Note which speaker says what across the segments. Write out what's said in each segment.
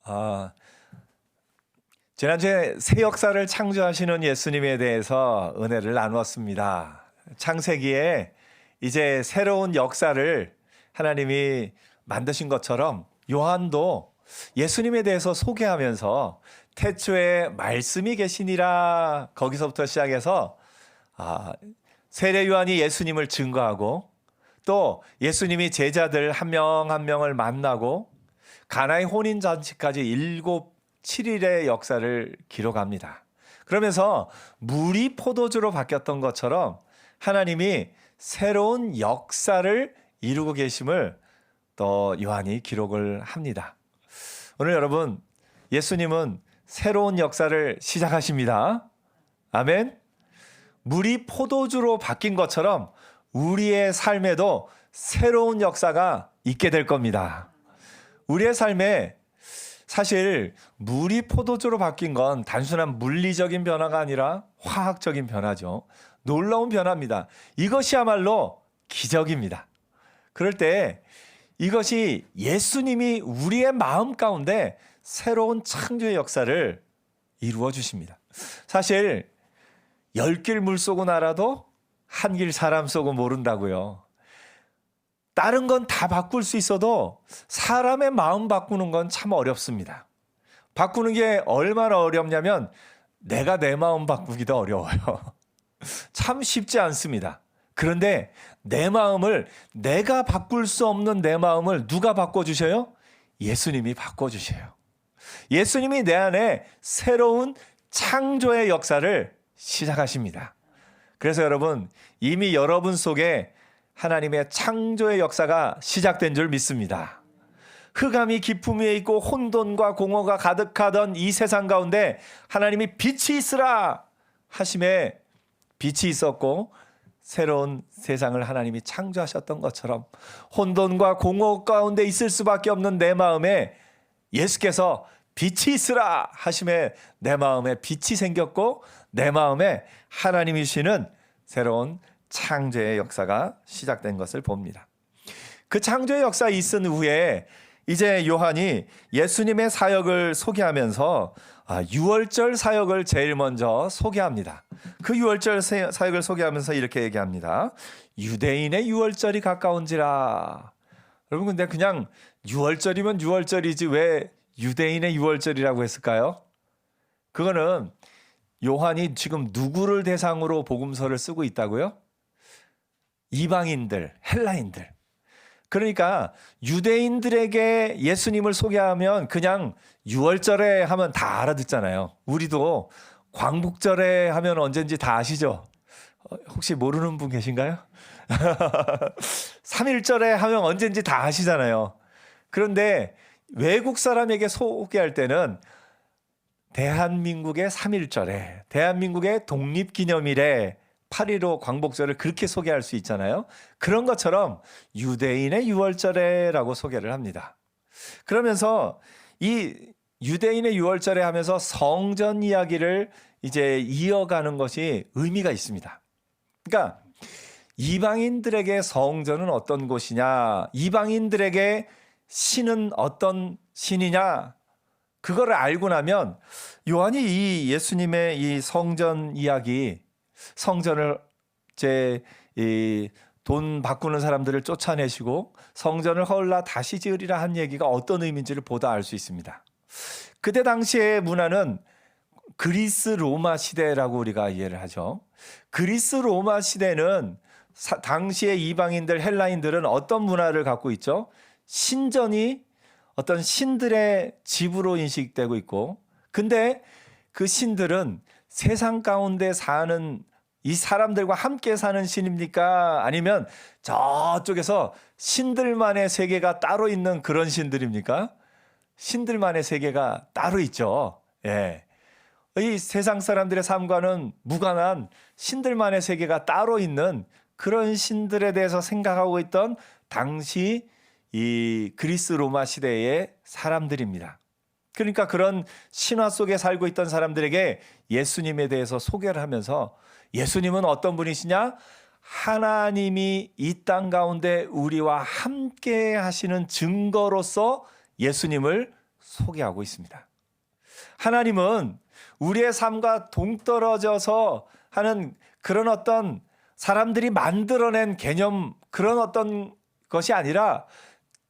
Speaker 1: 아, 지난주에 새 역사를 창조하시는 예수님에 대해서 은혜를 나누었습니다. 창세기에 이제 새로운 역사를 하나님이 만드신 것처럼 요한도 예수님에 대해서 소개하면서 태초에 말씀이 계시니라 거기서부터 시작해서 세례 요한이 예수님을 증거하고 또 예수님이 제자들 한 명 한 명을 만나고 가나의 혼인 잔치까지 7일의 역사를 기록합니다. 그러면서 물이 포도주로 바뀌었던 것처럼 하나님이 새로운 역사를 이루고 계심을 또 요한이 기록을 합니다. 오늘 여러분, 예수님은 새로운 역사를 시작하십니다. 아멘. 물이 포도주로 바뀐 것처럼 우리의 삶에도 새로운 역사가 있게 될 겁니다. 우리의 삶에 사실 물이 포도주로 바뀐 건 단순한 물리적인 변화가 아니라 화학적인 변화죠. 놀라운 변화입니다. 이것이야말로 기적입니다. 그럴 때 이것이 예수님이 우리의 마음 가운데 새로운 창조의 역사를 이루어 주십니다. 사실 10길 물 쏘고 알아도 한 길 사람 쏘고 모른다고요. 다른 건 다 바꿀 수 있어도 사람의 마음 바꾸는 건 참 어렵습니다. 바꾸는 게 얼마나 어렵냐면 내가 내 마음 바꾸기도 어려워요. 참 쉽지 않습니다. 그런데 내 마음을 내가 바꿀 수 없는 내 마음을 누가 바꿔주셔요? 예수님이 바꿔주셔요. 예수님이 내 안에 새로운 창조의 역사를 시작하십니다. 그래서 여러분, 이미 여러분 속에 하나님의 창조의 역사가 시작된 줄 믿습니다. 흑암이 깊음 위에 있고 혼돈과 공허가 가득하던 이 세상 가운데 하나님이 빛이 있으라 하심에 빛이 있었고 새로운 세상을 하나님이 창조하셨던 것처럼 혼돈과 공허 가운데 있을 수밖에 없는 내 마음에 예수께서 빛이 있으라 하심에 내 마음에 빛이 생겼고 내 마음에 하나님이시는 새로운 창조의 역사가 시작된 것을 봅니다. 그 창조의 역사가 있은 후에 이제 요한이 예수님의 사역을 소개하면서 유월절 사역을 제일 먼저 소개합니다. 그 유월절 사역을 소개하면서 이렇게 얘기합니다. 유대인의 유월절이 가까운지라. 여러분 근데 그냥 유월절이면 유월절이지 왜 유대인의 유월절이라고 했을까요? 그거는 요한이 지금 누구를 대상으로 복음서를 쓰고 있다고요? 이방인들, 헬라인들. 그러니까 유대인들에게 예수님을 소개하면 그냥 유월절에 하면 다 알아듣잖아요. 우리도 광복절에 하면 언젠지 다 아시죠? 혹시 모르는 분 계신가요? 3.1절에 하면 언젠지 다 아시잖아요. 그런데 외국 사람에게 소개할 때는 대한민국의 3.1절에, 대한민국의 독립기념일에 8.15 광복절을 그렇게 소개할 수 있잖아요. 그런 것처럼 유대인의 유월절에라고 소개를 합니다. 그러면서 이 유대인의 유월절에 하면서 성전 이야기를 이제 이어가는 것이 의미가 있습니다. 그러니까 이방인들에게 성전은 어떤 곳이냐, 이방인들에게 신은 어떤 신이냐, 그거를 알고 나면 요한이 이 예수님의 이 성전 이야기, 성전을 이제 돈 바꾸는 사람들을 쫓아내시고 성전을 헐라 다시 지으리라 한 얘기가 어떤 의미인지를 보다 알 수 있습니다. 그때 당시의 문화는 그리스 로마 시대라고 우리가 이해를 하죠. 그리스 로마 시대는 당시의 이방인들 헬라인들은 어떤 문화를 갖고 있죠? 신전이 어떤 신들의 집으로 인식되고 있고, 근데 그 신들은 세상 가운데 사는 이 사람들과 함께 사는 신입니까? 아니면 저쪽에서 신들만의 세계가 따로 있는 그런 신들입니까? 신들만의 세계가 따로 있죠. 예. 이 세상 사람들의 삶과는 무관한 신들만의 세계가 따로 있는 그런 신들에 대해서 생각하고 있던 당시 이 그리스 로마 시대의 사람들입니다. 그러니까 그런 신화 속에 살고 있던 사람들에게 예수님에 대해서 소개를 하면서 예수님은 어떤 분이시냐? 하나님이 이 땅 가운데 우리와 함께 하시는 증거로서 예수님을 소개하고 있습니다. 하나님은 우리의 삶과 동떨어져서 하는 그런 어떤 사람들이 만들어낸 개념, 그런 어떤 것이 아니라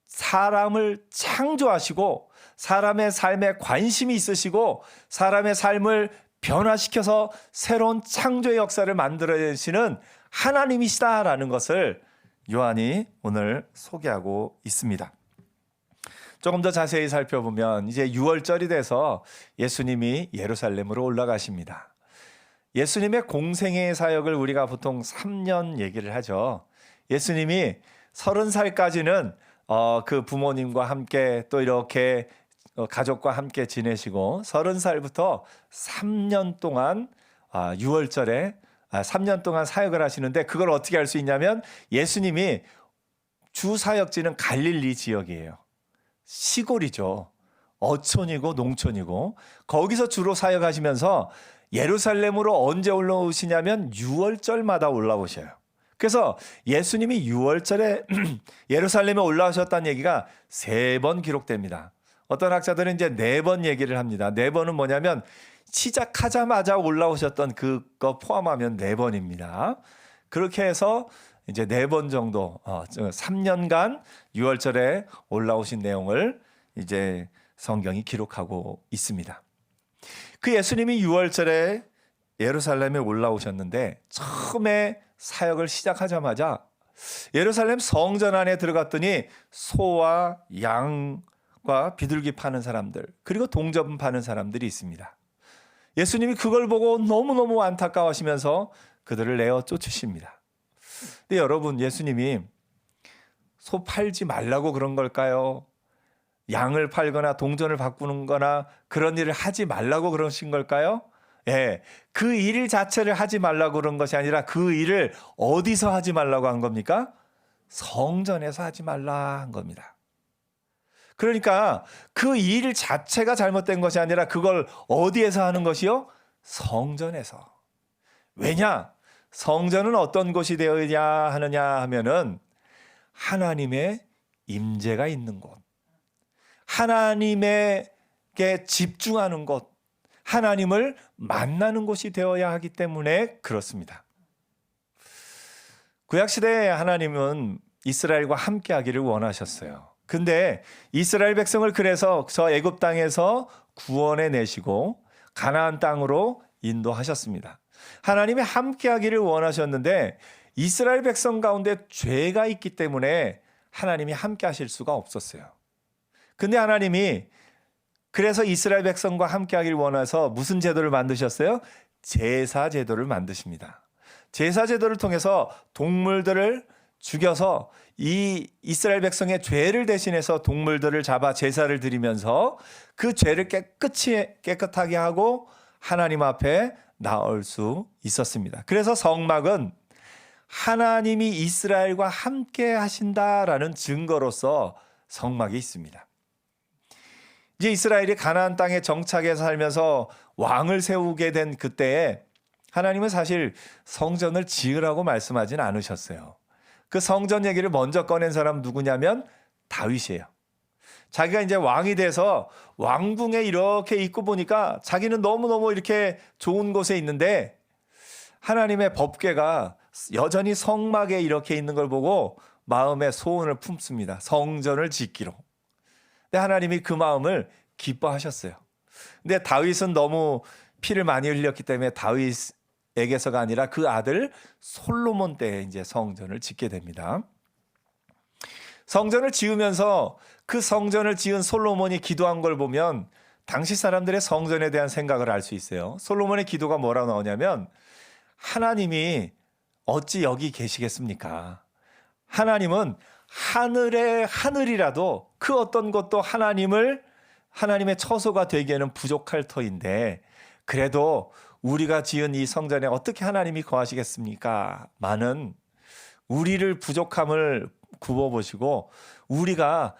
Speaker 1: 사람을 창조하시고 사람의 삶에 관심이 있으시고 사람의 삶을 변화시켜서 새로운 창조의 역사를 만들어내시는 하나님이시다라는 것을 요한이 오늘 소개하고 있습니다. 조금 더 자세히 살펴보면 이제 6월절이 돼서 예수님이 예루살렘으로 올라가십니다. 예수님의 공생의 사역을 우리가 보통 3년 얘기를 하죠. 예수님이 30살까지는 그 부모님과 함께 또 이렇게 가족과 함께 지내시고 30살부터 3년 동안 6월절에 3년 동안 사역을 하시는데 그걸 어떻게 할 수 있냐면 예수님이 주 사역지는 갈릴리 지역이에요. 시골이죠. 어촌이고 농촌이고 거기서 주로 사역하시면서 예루살렘으로 언제 올라오시냐면 6월절마다 올라오셔요. 그래서 예수님이 6월절에 예루살렘에 올라오셨다는 얘기가 3번 기록됩니다. 어떤 학자들은 이제 4번 얘기를 합니다. 4번은 뭐냐면 시작하자마자 올라오셨던 그거 포함하면 4번입니다. 그렇게 해서 이제 4번 정도 3년간 6월절에 올라오신 내용을 이제 성경이 기록하고 있습니다. 그 예수님이 6월절에 예루살렘에 올라오셨는데 처음에 사역을 시작하자마자 예루살렘 성전 안에 들어갔더니 소와 양과 비둘기 파는 사람들 그리고 동전 파는 사람들이 있습니다. 예수님이 그걸 보고 너무너무 안타까워하시면서 그들을 내어 쫓으십니다. 근데 여러분 예수님이 소 팔지 말라고 그런 걸까요? 양을 팔거나 동전을 바꾸는 거나 그런 일을 하지 말라고 그러신 걸까요? 예, 그 일 자체를 하지 말라고 그런 것이 아니라 그 일을 어디서 하지 말라고 한 겁니까? 성전에서 하지 말라 한 겁니다. 그러니까 그 일 자체가 잘못된 것이 아니라 그걸 어디에서 하는 것이요? 성전에서. 왜냐? 성전은 어떤 곳이 되어야 하느냐 하면은 하나님의 임재가 있는 곳, 하나님에게 집중하는 곳, 하나님을 만나는 곳이 되어야 하기 때문에 그렇습니다. 구약시대에 하나님은 이스라엘과 함께 하기를 원하셨어요. 근데 이스라엘 백성을 그래서 저 애굽 땅에서 구원해 내시고 가나안 땅으로 인도하셨습니다. 하나님이 함께 하기를 원하셨는데 이스라엘 백성 가운데 죄가 있기 때문에 하나님이 함께 하실 수가 없었어요. 근데 하나님이 그래서 이스라엘 백성과 함께 하기를 원해서 무슨 제도를 만드셨어요? 제사 제도를 만드십니다. 제사 제도를 통해서 동물들을 죽여서 이 이스라엘 백성의 죄를 대신해서 동물들을 잡아 제사를 드리면서 그 죄를 깨끗하게 하고 하나님 앞에 나올 수 있었습니다. 그래서 성막은 하나님이 이스라엘과 함께 하신다라는 증거로서 성막이 있습니다. 이제 이스라엘이 가나안 땅에 정착해 살면서 왕을 세우게 된 그때에 하나님은 사실 성전을 지으라고 말씀하진 않으셨어요. 그 성전 얘기를 먼저 꺼낸 사람 누구냐면 다윗이에요. 자기가 이제 왕이 돼서 왕궁에 이렇게 있고 보니까 자기는 너무너무 이렇게 좋은 곳에 있는데 하나님의 법궤가 여전히 성막에 이렇게 있는 걸 보고 마음에 소원을 품습니다. 성전을 짓기로. 근데 하나님이 그 마음을 기뻐하셨어요. 근데 다윗은 너무 피를 많이 흘렸기 때문에 다윗에게서가 아니라 그 아들 솔로몬 때에 이제 성전을 짓게 됩니다. 성전을 지으면서 그 성전을 지은 솔로몬이 기도한 걸 보면 당시 사람들의 성전에 대한 생각을 알 수 있어요. 솔로몬의 기도가 뭐라고 나오냐면 하나님이 어찌 여기 계시겠습니까? 하나님은 하늘의 하늘이라도 그 어떤 것도 하나님의 처소가 되기에는 부족할 터인데 그래도 우리가 지은 이 성전에 어떻게 하나님이 거하시겠습니까? 많은 우리를 부족함을 굽어보시고 우리가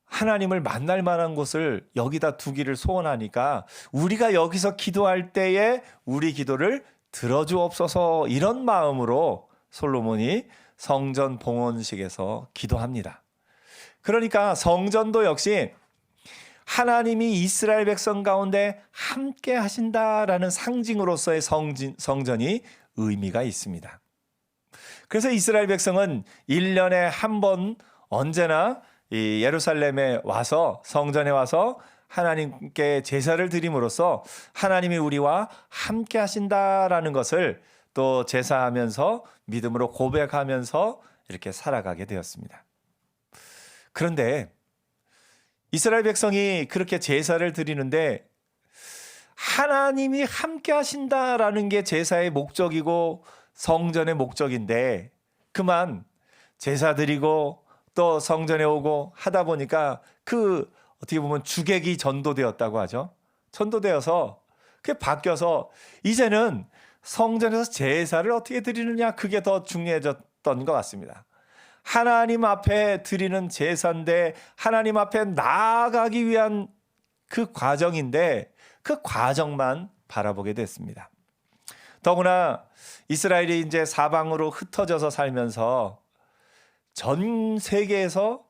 Speaker 1: 하나님을 만날 만한 곳을 여기다 두기를 소원하니까 우리가 여기서 기도할 때에 우리 기도를 들어주옵소서 이런 마음으로 솔로몬이 성전 봉헌식에서 기도합니다. 그러니까 성전도 역시 하나님이 이스라엘 백성 가운데 함께 하신다라는 상징으로서의 성전이 의미가 있습니다. 그래서 이스라엘 백성은 1년에 한 번 언제나 이 예루살렘에 와서 성전에 와서 하나님께 제사를 드림으로써 하나님이 우리와 함께 하신다라는 것을 또 제사하면서 믿음으로 고백하면서 이렇게 살아가게 되었습니다. 그런데 이스라엘 백성이 그렇게 제사를 드리는데 하나님이 함께 하신다라는 게 제사의 목적이고 성전의 목적인데 그만 제사 드리고 또 성전에 오고 하다 보니까 그 어떻게 보면 주객이 전도되었다고 하죠. 전도되어서 그게 바뀌어서 이제는 성전에서 제사를 어떻게 드리느냐 그게 더 중요해졌던 것 같습니다. 하나님 앞에 드리는 제사인데 하나님 앞에 나아가기 위한 그 과정인데 그 과정만 바라보게 됐습니다. 더구나 이스라엘이 이제 사방으로 흩어져서 살면서 전 세계에서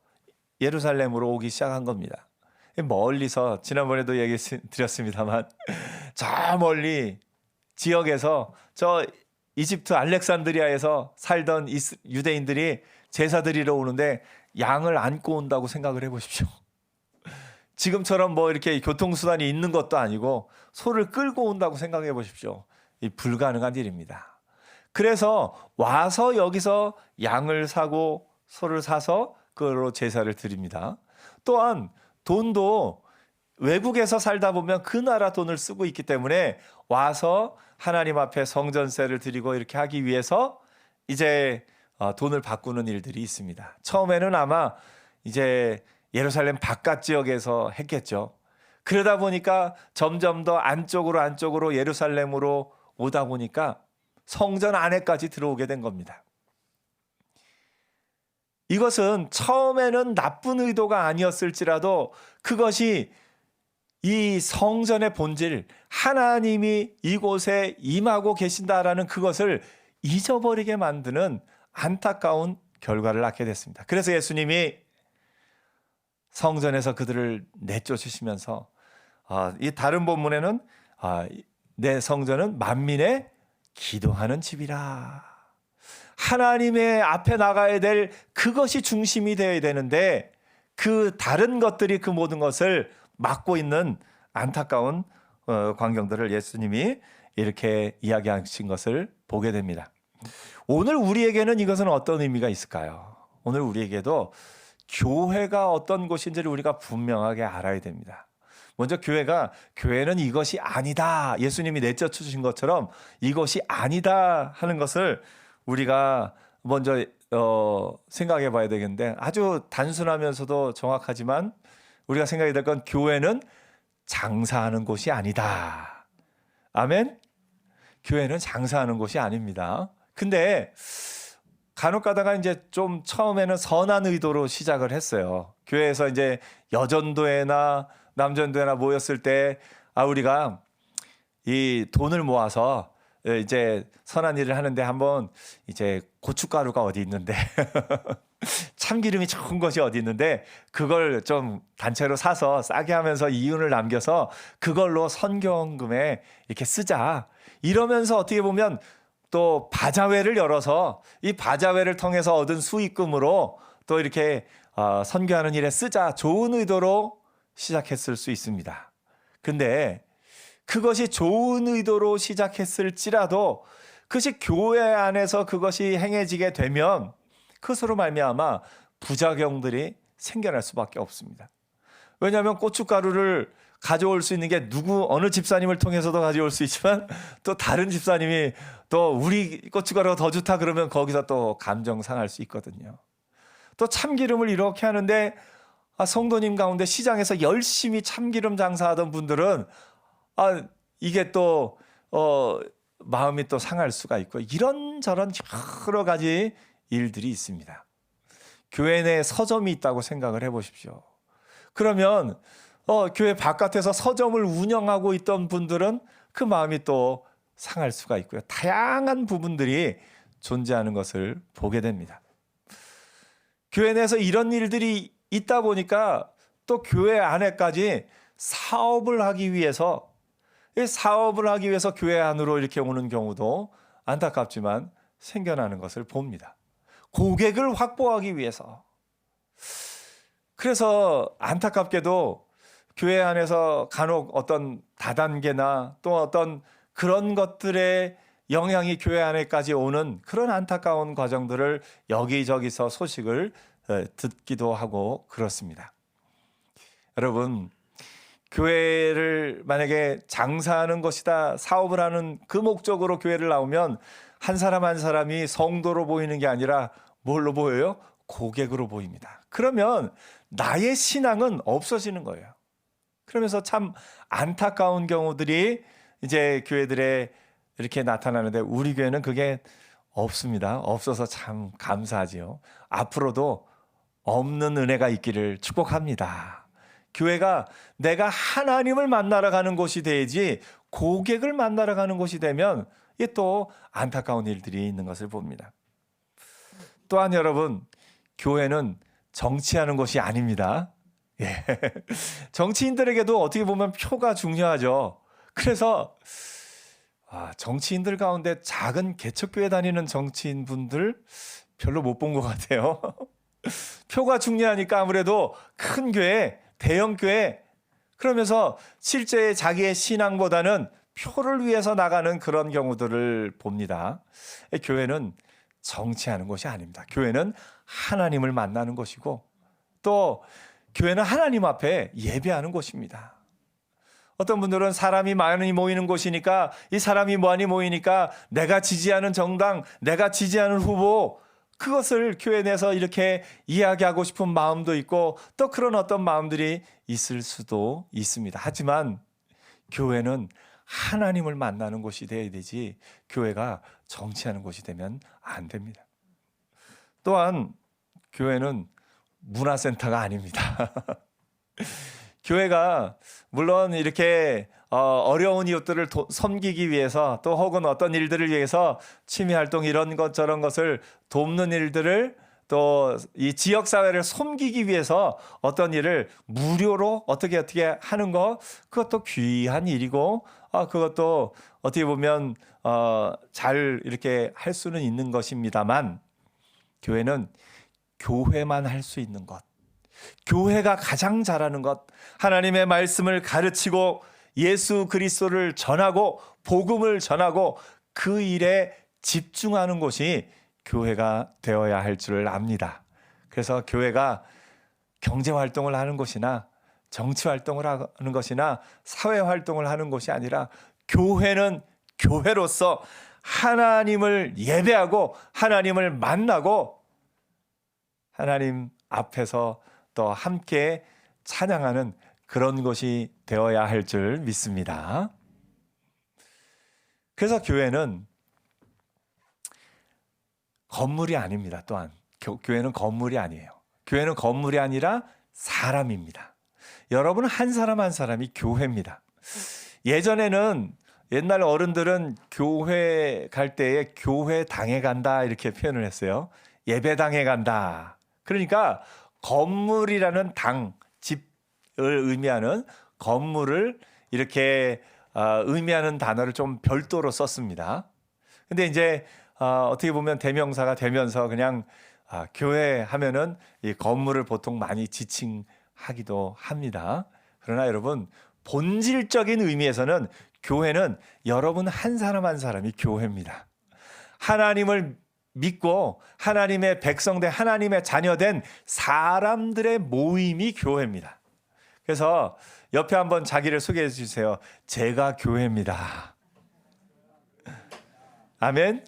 Speaker 1: 예루살렘으로 오기 시작한 겁니다. 멀리서 지난번에도 얘기 드렸습니다만 저 멀리 지역에서 저 이집트 알렉산드리아에서 살던 유대인들이 제사 드리러 오는데 양을 안고 온다고 생각을 해보십시오. 지금처럼 뭐 이렇게 교통수단이 있는 것도 아니고 소를 끌고 온다고 생각해 보십시오. 이 불가능한 일입니다. 그래서 와서 여기서 양을 사고 소를 사서 그걸로 제사를 드립니다. 또한 돈도 외국에서 살다 보면 그 나라 돈을 쓰고 있기 때문에 와서 하나님 앞에 성전세를 드리고 이렇게 하기 위해서 이제 돈을 바꾸는 일들이 있습니다. 처음에는 아마 이제 예루살렘 바깥 지역에서 했겠죠. 그러다 보니까 점점 더 안쪽으로 예루살렘으로 오다 보니까 성전 안에까지 들어오게 된 겁니다. 이것은 처음에는 나쁜 의도가 아니었을지라도 그것이 이 성전의 본질, 하나님이 이곳에 임하고 계신다라는 그것을 잊어버리게 만드는 안타까운 결과를 낳게 됐습니다. 그래서 예수님이 성전에서 그들을 내쫓으시면서 이 다른 본문에는 내 성전은 만민의 기도하는 집이라. 하나님의 앞에 나가야 될 그것이 중심이 되어야 되는데 그 다른 것들이 그 모든 것을 막고 있는 안타까운 광경들을 예수님이 이렇게 이야기하신 것을 보게 됩니다. 오늘 우리에게는 이것은 어떤 의미가 있을까요? 오늘 우리에게도 교회가 어떤 곳인지를 우리가 분명하게 알아야 됩니다. 먼저 교회는 이것이 아니다. 예수님이 내쫓으신 것처럼 이것이 아니다 하는 것을 우리가 먼저 생각해 봐야 되겠는데 아주 단순하면서도 정확하지만 우리가 생각해야 될 건 교회는 장사하는 곳이 아니다. 아멘? 교회는 장사하는 곳이 아닙니다. 근데 간혹 가다가 이제 좀 처음에는 선한 의도로 시작을 했어요. 교회에서 이제 여전도회나 남전도회나 모였을 때 우리가 이 돈을 모아서 이제 선한 일을 하는데 한번 이제 고춧가루가 어디 있는데 참기름이 좋은 것이 어디 있는데 그걸 좀 단체로 사서 싸게 하면서 이윤을 남겨서 그걸로 선교헌금에 이렇게 쓰자. 이러면서 어떻게 보면 또 바자회를 열어서 이 바자회를 통해서 얻은 수익금으로 또 이렇게 선교하는 일에 쓰자. 좋은 의도로 시작했을 수 있습니다. 근데 그것이 좋은 의도로 시작했을지라도 그것이 교회 안에서 그것이 행해지게 되면 그것으로 말미암아 부작용들이 생겨날 수밖에 없습니다. 왜냐하면 고춧가루를 가져올 수 있는 게 어느 집사님을 통해서도 가져올 수 있지만 또 다른 집사님이 또 우리 고춧가루가 더 좋다 그러면 거기서 또 감정 상할 수 있거든요. 또 참기름을 이렇게 하는데 성도님 가운데 시장에서 열심히 참기름 장사하던 분들은 이게 또 마음이 또 상할 수가 있고 이런저런 여러 가지 일들이 있습니다. 교회 내에 서점이 있다고 생각을 해보십시오. 그러면 교회 바깥에서 서점을 운영하고 있던 분들은 그 마음이 또 상할 수가 있고요. 다양한 부분들이 존재하는 것을 보게 됩니다. 교회 내에서 이런 일들이 있다 보니까 또 교회 안에까지 사업을 하기 위해서 교회 안으로 이렇게 오는 경우도 안타깝지만 생겨나는 것을 봅니다. 고객을 확보하기 위해서. 그래서 안타깝게도 교회 안에서 간혹 어떤 다단계나 또 어떤 그런 것들의 영향이 교회 안에까지 오는 그런 안타까운 과정들을 여기저기서 소식을 듣기도 하고 그렇습니다. 여러분, 교회를 만약에 장사하는 것이다, 사업을 하는 그 목적으로 교회를 나오면 한 사람 한 사람이 성도로 보이는 게 아니라 뭘로 보여요? 고객으로 보입니다. 그러면 나의 신앙은 없어지는 거예요. 그러면서 참 안타까운 경우들이 이제 교회들에 이렇게 나타나는데 우리 교회는 그게 없습니다. 없어서 참 감사하지요. 앞으로도 없는 은혜가 있기를 축복합니다. 교회가 내가 하나님을 만나러 가는 곳이 되지 고객을 만나러 가는 곳이 되면 이게 또 안타까운 일들이 있는 것을 봅니다. 또한 여러분, 교회는 정치하는 곳이 아닙니다. 예. 정치인들에게도 어떻게 보면 표가 중요하죠. 그래서 정치인들 가운데 작은 개척교회 다니는 정치인분들 별로 못 본 것 같아요. 표가 중요하니까 아무래도 큰 교회, 대형 교회, 그러면서 실제 자기의 신앙보다는 표를 위해서 나가는 그런 경우들을 봅니다. 교회는 정치하는 곳이 아닙니다. 교회는 하나님을 만나는 곳이고 또 교회는 하나님 앞에 예배하는 곳입니다. 어떤 분들은 사람이 많이 모이는 곳이니까 이 사람이 많이 모이니까 내가 지지하는 정당, 내가 지지하는 후보, 그것을 교회 내에서 이렇게 이야기하고 싶은 마음도 있고 또 그런 어떤 마음들이 있을 수도 있습니다. 하지만 교회는 하나님을 만나는 곳이 되어야 되지 교회가 정치하는 곳이 되면 안 됩니다. 또한 교회는 문화센터가 아닙니다. 교회가 물론 이렇게 어려운 이웃들을 섬기기 위해서 또 혹은 어떤 일들을 위해서 취미활동 이런 것 저런 것을 돕는 일들을 또 이 지역사회를 섬기기 위해서 어떤 일을 무료로 어떻게 하는 거 그것도 귀한 일이고 그것도 어떻게 보면 잘 이렇게 할 수는 있는 것입니다만 교회는 교회만 할 수 있는 것, 교회가 가장 잘하는 것, 하나님의 말씀을 가르치고 예수 그리스도를 전하고 복음을 전하고 그 일에 집중하는 곳이 교회가 되어야 할 줄 압니다. 그래서 교회가 경제활동을 하는 곳이나 정치활동을 하는 것이나 사회활동을 하는 곳이 아니라 교회는 교회로서 하나님을 예배하고 하나님을 만나고 하나님 앞에서 또 함께 찬양하는 그런 곳이 되어야 할 줄 믿습니다. 그래서 교회는 건물이 아닙니다. 또한 교회는 건물이 아니에요. 교회는 건물이 아니라 사람입니다. 여러분 한 사람 한 사람이 교회입니다. 예전에는 옛날 어른들은 교회 갈 때에 교회당에 간다 이렇게 표현을 했어요. 예배당에 간다. 그러니까 건물이라는 당, 집을 의미하는 건물을 이렇게 의미하는 단어를 좀 별도로 썼습니다. 근데 이제 어떻게 보면 대명사가 되면서 그냥 교회 하면은 이 건물을 보통 많이 지칭하기도 합니다. 그러나 여러분 본질적인 의미에서는 교회는 여러분 한 사람 한 사람이 교회입니다. 하나님을 믿고 하나님의 백성된 하나님의 자녀된 사람들의 모임이 교회입니다. 그래서 옆에 한번 자기를 소개해 주세요. 제가 교회입니다. 아멘.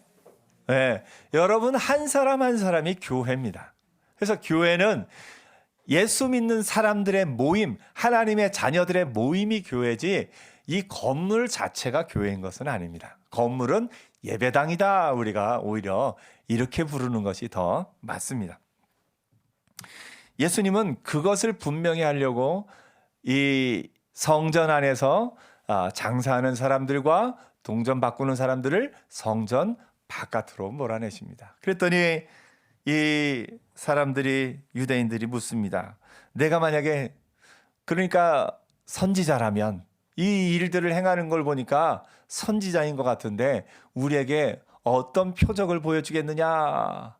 Speaker 1: 네, 여러분 한 사람 한 사람이 교회입니다. 그래서 교회는 예수 믿는 사람들의 모임, 하나님의 자녀들의 모임이 교회지 이 건물 자체가 교회인 것은 아닙니다. 건물은 예배당이다. 우리가 오히려 이렇게 부르는 것이 더 맞습니다. 예수님은 그것을 분명히 하려고 이 성전 안에서 장사하는 사람들과 동전 바꾸는 사람들을 성전 바깥으로 몰아내십니다. 그랬더니 이 사람들이 유대인들이 묻습니다. 내가 만약에 그러니까 선지자라면 이 일들을 행하는 걸 보니까 선지자인 것 같은데 우리에게 어떤 표적을 보여주겠느냐?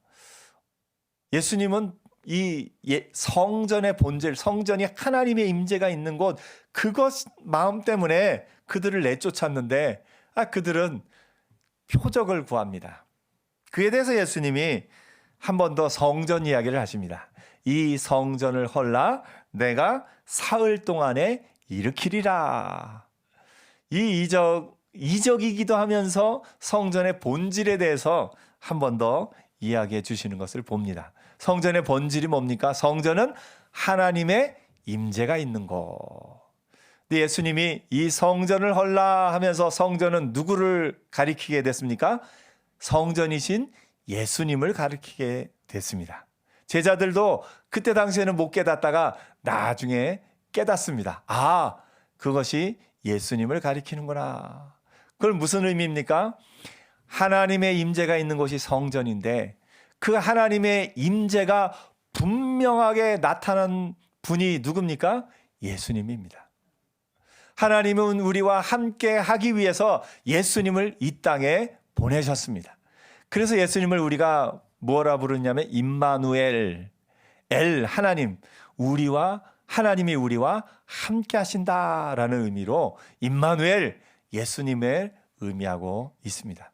Speaker 1: 예수님은 이 성전의 본질, 성전이 하나님의 임재가 있는 곳, 그것 마음 때문에 그들을 내쫓았는데 그들은 표적을 구합니다. 그에 대해서 예수님이 한 번 더 성전 이야기를 하십니다. 이 성전을 헐라 내가 사흘 동안에 일으키리라. 이 이적이기도 하면서 성전의 본질에 대해서 한 번 더 이야기해 주시는 것을 봅니다. 성전의 본질이 뭡니까? 성전은 하나님의 임재가 있는 것. 근데 예수님이 이 성전을 헐라 하면서 성전은 누구를 가리키게 됐습니까? 성전이신 예수님을 가리키게 됐습니다. 제자들도 그때 당시에는 못 깨닫다가 나중에 깨닫습니다. 그것이 예수님을 가리키는구나. 그걸 무슨 의미입니까? 하나님의 임재가 있는 곳이 성전인데 그 하나님의 임재가 분명하게 나타난 분이 누굽니까? 예수님입니다. 하나님은 우리와 함께 하기 위해서 예수님을 이 땅에 보내셨습니다. 그래서 예수님을 우리가 뭐라 부르냐면 임마누엘, 하나님, 하나님이 우리와 함께 하신다라는 의미로 임마누엘, 예수님을 의미하고 있습니다.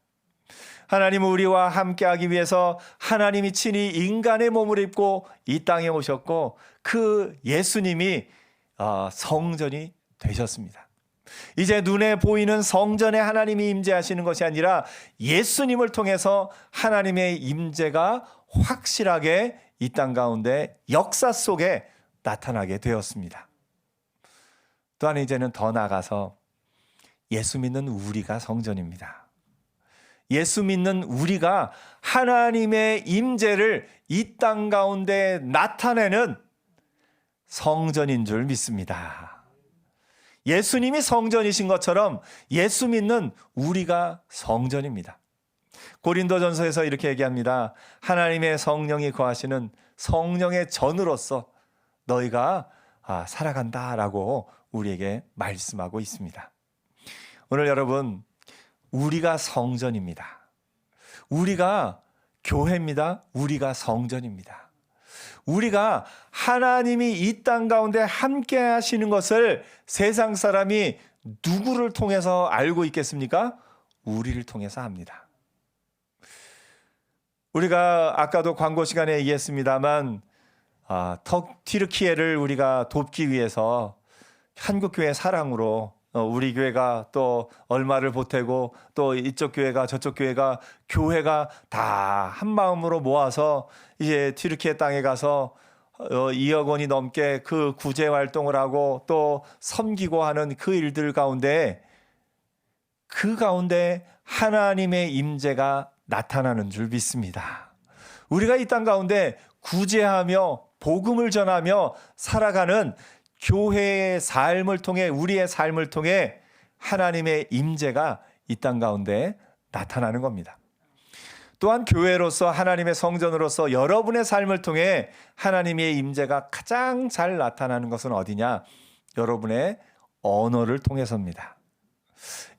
Speaker 1: 하나님은 우리와 함께하기 위해서 하나님이 친히 인간의 몸을 입고 이 땅에 오셨고 그 예수님이 성전이 되셨습니다. 이제 눈에 보이는 성전에 하나님이 임재하시는 것이 아니라 예수님을 통해서 하나님의 임재가 확실하게 이 땅 가운데 역사 속에 나타나게 되었습니다. 또한 이제는 더 나아가서 예수 믿는 우리가 성전입니다. 예수 믿는 우리가 하나님의 임재를 이 땅 가운데 나타내는 성전인 줄 믿습니다. 예수님이 성전이신 것처럼 예수 믿는 우리가 성전입니다. 고린도전서에서 이렇게 얘기합니다. 하나님의 성령이 거하시는 성령의 전으로서 너희가 살아간다라고 우리에게 말씀하고 있습니다. 오늘 여러분, 우리가 성전입니다. 우리가 교회입니다. 우리가 성전입니다. 우리가 하나님이 이 땅 가운데 함께 하시는 것을 세상 사람이 누구를 통해서 알고 있겠습니까? 우리를 통해서 압니다. 우리가 아까도 광고 시간에 얘기했습니다만 튀르키예를 우리가 돕기 위해서 한국교회 사랑으로 우리 교회가 또 얼마를 보태고 또 이쪽 교회가 저쪽 교회가 다 한 마음으로 모아서 이제 튀르키예 땅에 가서 2억 원이 넘게 그 구제 활동을 하고 또 섬기고 하는 그 일들 가운데 하나님의 임재가 나타나는 줄 믿습니다. 우리가 이 땅 가운데 구제하며 복음을 전하며 살아가는 교회의 삶을 통해 우리의 삶을 통해 하나님의 임재가 이 땅 가운데 나타나는 겁니다. 또한 교회로서 하나님의 성전으로서 여러분의 삶을 통해 하나님의 임재가 가장 잘 나타나는 것은 어디냐? 여러분의 언어를 통해서입니다.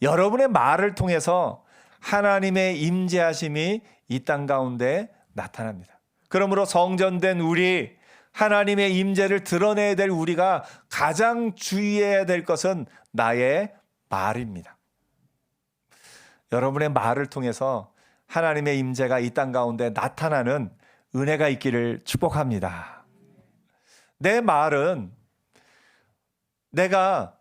Speaker 1: 여러분의 말을 통해서 하나님의 임재하심이 이 땅 가운데 나타납니다. 그러므로 성전된 우리, 하나님의 임재를 드러내야 될 우리가 가장 주의해야 될 것은 나의 말입니다. 여러분의 말을 통해서 하나님의 임재가 이 땅 가운데 나타나는 은혜가 있기를 축복합니다. 내 말은 내가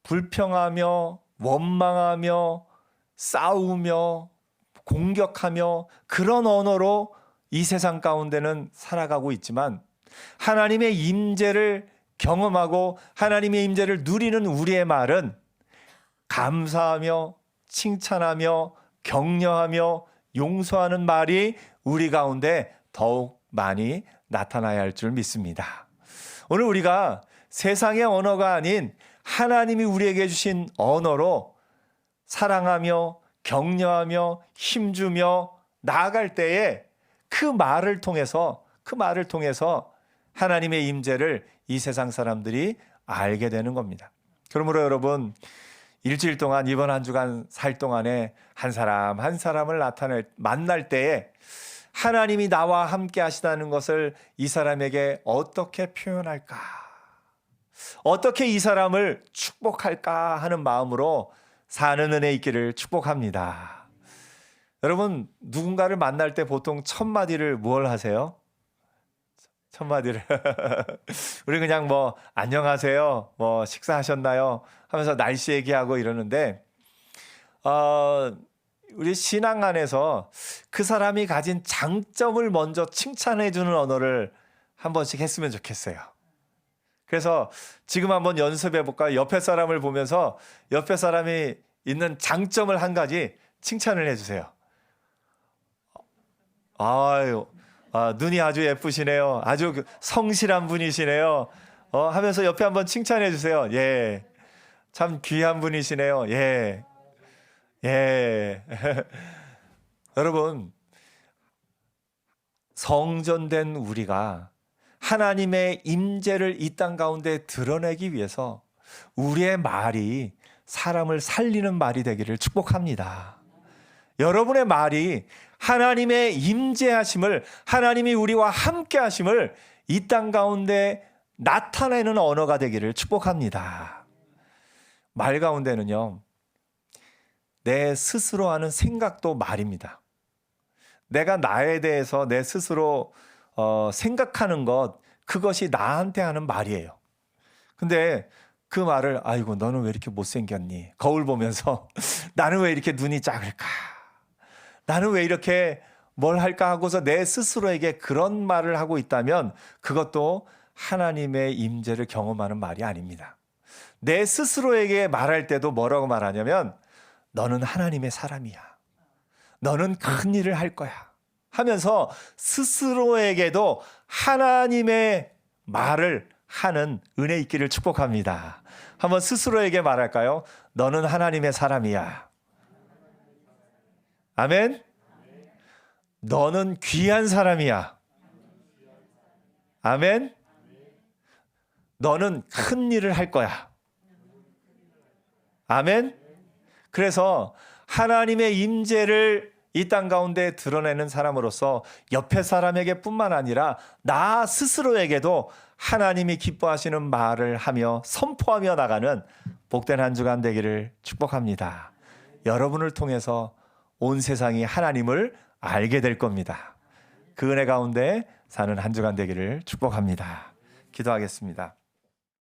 Speaker 1: 불평하며 원망하며 싸우며 공격하며 그런 언어로 이 세상 가운데는 살아가고 있지만 하나님의 임재를 경험하고 하나님의 임재를 누리는 우리의 말은 감사하며 칭찬하며 격려하며 용서하는 말이 우리 가운데 더욱 많이 나타나야 할 줄 믿습니다. 오늘 우리가 세상의 언어가 아닌 하나님이 우리에게 주신 언어로 사랑하며 격려하며 힘주며 나아갈 때에 그 말을 통해서 하나님의 임재를 이 세상 사람들이 알게 되는 겁니다. 그러므로 여러분, 일주일 동안 이번 한 주간 살 동안에 한 사람 한 사람을 만날 때에 하나님이 나와 함께 하시다는 것을 이 사람에게 어떻게 표현할까? 어떻게 이 사람을 축복할까 하는 마음으로 사는 은혜 있기를 축복합니다. 여러분, 누군가를 만날 때 보통 첫 마디를 뭘 하세요? 첫 마디를 우리 그냥 뭐 안녕하세요, 뭐 식사하셨나요 하면서 날씨 얘기하고 이러는데 우리 신앙 안에서 그 사람이 가진 장점을 먼저 칭찬해 주는 언어를 한 번씩 했으면 좋겠어요. 그래서 지금 한번 연습해 볼까요? 옆에 사람을 보면서 옆에 사람이 있는 장점을 한 가지 칭찬을 해 주세요. 아유, 눈이 아주 예쁘시네요. 아주 성실한 분이시네요. 하면서 옆에 한번 칭찬해 주세요. 예. 참 귀한 분이시네요. 예. 예. 여러분, 성전된 우리가 하나님의 임재를 이 땅 가운데 드러내기 위해서 우리의 말이 사람을 살리는 말이 되기를 축복합니다. 여러분의 말이 하나님의 임재하심을, 하나님이 우리와 함께 하심을 이 땅 가운데 나타내는 언어가 되기를 축복합니다. 말 가운데는요, 내 스스로 하는 생각도 말입니다. 내가 나에 대해서 내 스스로 생각하는 것, 그것이 나한테 하는 말이에요. 근데 그 말을, 아이고 너는 왜 이렇게 못생겼니? 거울 보면서 나는 왜 이렇게 눈이 작을까? 나는 왜 이렇게 뭘 할까 하고서 내 스스로에게 그런 말을 하고 있다면 그것도 하나님의 임재를 경험하는 말이 아닙니다. 내 스스로에게 말할 때도 뭐라고 말하냐면, 너는 하나님의 사람이야. 너는 큰 일을 할 거야. 하면서 스스로에게도 하나님의 말을 하는 은혜 있기를 축복합니다. 한번 스스로에게 말할까요? 너는 하나님의 사람이야. 아멘. 너는 귀한 사람이야. 아멘. 너는 큰 일을 할 거야. 아멘. 그래서 하나님의 임재를 이 땅 가운데 드러내는 사람으로서 옆에 사람에게 뿐만 아니라 나 스스로에게도 하나님이 기뻐하시는 말을 하며 선포하며 나가는 복된 한 주간 되기를 축복합니다. 여러분을 통해서 온 세상이 하나님을 알게 될 겁니다. 그 은혜 가운데 사는 한 주간 되기를 축복합니다. 기도하겠습니다.